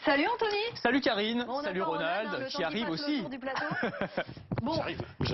Salut Anthony. Salut Karine, Bon, salut Ronald, qui arrive aussi. Bon, tu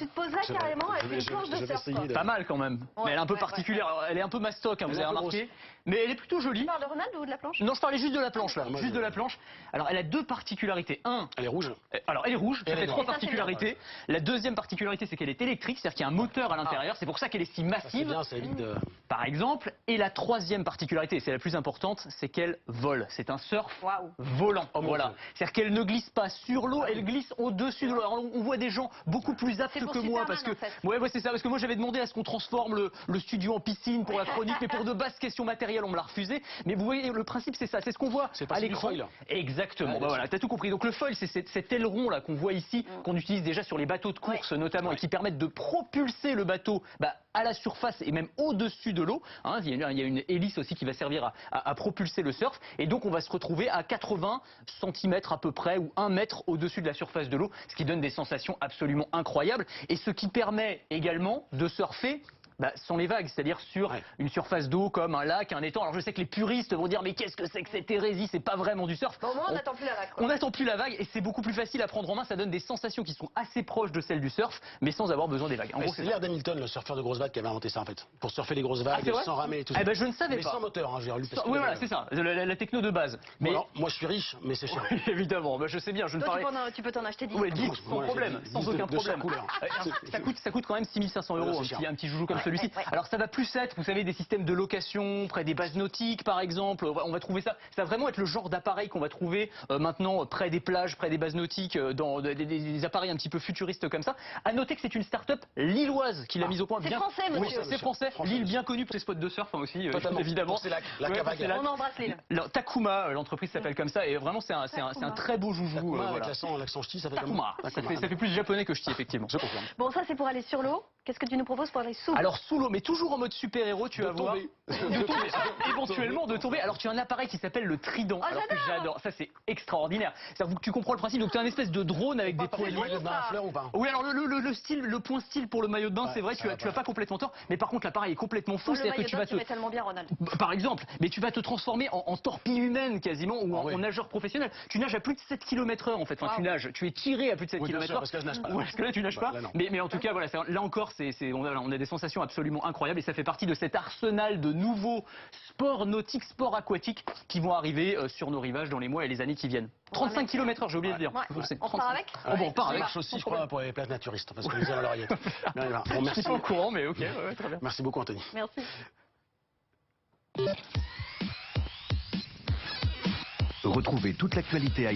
te poses là carrément avec une planche de surf. Pas mal quand même, mais elle est un peu particulière. Elle est un peu mastoc, vous avez remarqué. Mais elle est plutôt jolie. Tu parles de Ronald ou de la planche? Non, je parlais juste de la planche là, juste de la planche. Alors elle a deux particularités. Elle est rouge. Alors elle est rouge, ça fait trois particularités. La deuxième particularité, c'est qu'elle est électrique, c'est-à-dire qu'il y a un moteur à l'intérieur. C'est pour ça qu'elle est si massive. Ça évite de... Par exemple. Et la troisième particularité, et c'est la plus importante, c'est qu'elle vole. C'est un surf volant. Voilà. C'est-à-dire qu'elle ne glisse pas sur l'eau, elle glisse au-dessus de l'eau. Alors on voit des gens beaucoup plus aptes que moi parce que ouais, c'est ça, parce que moi j'avais demandé à ce qu'on transforme le studio en piscine pour la chronique, mais pour de basses questions matérielles on me l'a refusé. Mais vous voyez, le principe c'est ça, c'est ce qu'on voit à l'écran. Exactement. Bah voilà, t'as tout compris. Donc le foil, c'est cet aileron là qu'on voit ici, qu'on utilise déjà sur les bateaux de course notamment, et qui permettent de propulser le bateau à la surface et même au-dessus de l'eau. Hein, il y a une hélice aussi qui va servir à propulser le surf. Et donc on va se retrouver à 80 cm à peu près, ou 1 mètre au-dessus de la surface de l'eau, ce qui donne des sensations absolument incroyables. Et ce qui permet également de surfer sans les vagues, c'est-à-dire sur une surface d'eau comme un lac, un étang. Alors je sais que les puristes vont dire mais qu'est-ce que c'est que cette hérésie, c'est pas vraiment du surf. Au moins on n'attend plus la vague. On n'attend plus la vague et c'est beaucoup plus facile à prendre en main, ça donne des sensations qui sont assez proches de celles du surf, mais sans avoir besoin des vagues. En gros, c'est l'air d'Hamilton, le surfeur de grosses vagues, qui avait inventé ça en fait, pour surfer les grosses vagues sans ramer et tout ça. Je ne savais pas. Sans moteur, hein, j'ai relu. Oui voilà, c'est ça, la techno de base. Mais alors, moi je suis riche, mais c'est cher. Évidemment, je sais bien, je ne parlais... Tu peux t'en acheter 10. Oui, 10 sans problème, sans aucun problème. Ça coûte quand même 6500 €, un petit joujou comme celui-ci. Alors ça va plus être, vous savez, des systèmes de location près des bases nautiques par exemple. On va trouver ça. Ça va vraiment être le genre d'appareil qu'on va trouver maintenant près des plages, près des bases nautiques, dans des appareils un petit peu futuristes comme ça. À noter que c'est une start-up lilloise qui l'a mise au point. C'est français, monsieur. Oui, c'est français. Lille bien connue pour ses spots de surf aussi, évidemment. C'est la Cavague. On embrasse Lille. Takuma, l'entreprise s'appelle comme ça, et vraiment c'est un très beau joujou. Takuma avec l'accent ch'ti, ça fait comme ça fait plus japonais que ch'ti, effectivement. Je confirme. Bon, ça c'est pour aller sur l'eau. Qu'est-ce que tu nous proposes pour aller sous l'eau? Alors sous l'eau, mais toujours en mode super-héros, tu vas voir. De tomber. Éventuellement de tomber. Alors tu as un appareil qui s'appelle le Trident. Alors que j'adore. Ça c'est extraordinaire. C'est-à-dire que tu comprends le principe. Donc tu as une espèce de drone avec des poignées. Ou pas? Oui, alors le point style pour le maillot de bain, c'est vrai, tu as pas complètement tort. Mais par contre l'appareil est complètement fou. C'est-à-dire que tu vas te tellement bien, Ronald. Par exemple, mais tu vas te transformer en torpille humaine quasiment, ou en nageur professionnel. Tu nages à plus de 7 km/h en fait. Enfin, tu es tiré à plus de 7 km/h. Parce que je nage pas. Parce que là tu nages pas. Mais en tout cas, voilà, là encore, on a des sensations absolument incroyables et ça fait partie de cet arsenal de nouveaux sports nautiques, sports aquatiques qui vont arriver sur nos rivages dans les mois et les années qui viennent. 35 km/h, j'ai oublié de dire. On part avec? On part avec. Aussi, je crois, pour les places naturistes, parce que nous allons à l'oreillette. Bon, merci. Je suis pas au courant, mais ok, très bien. Merci beaucoup, Anthony. Merci. Retrouvez toute l'actualité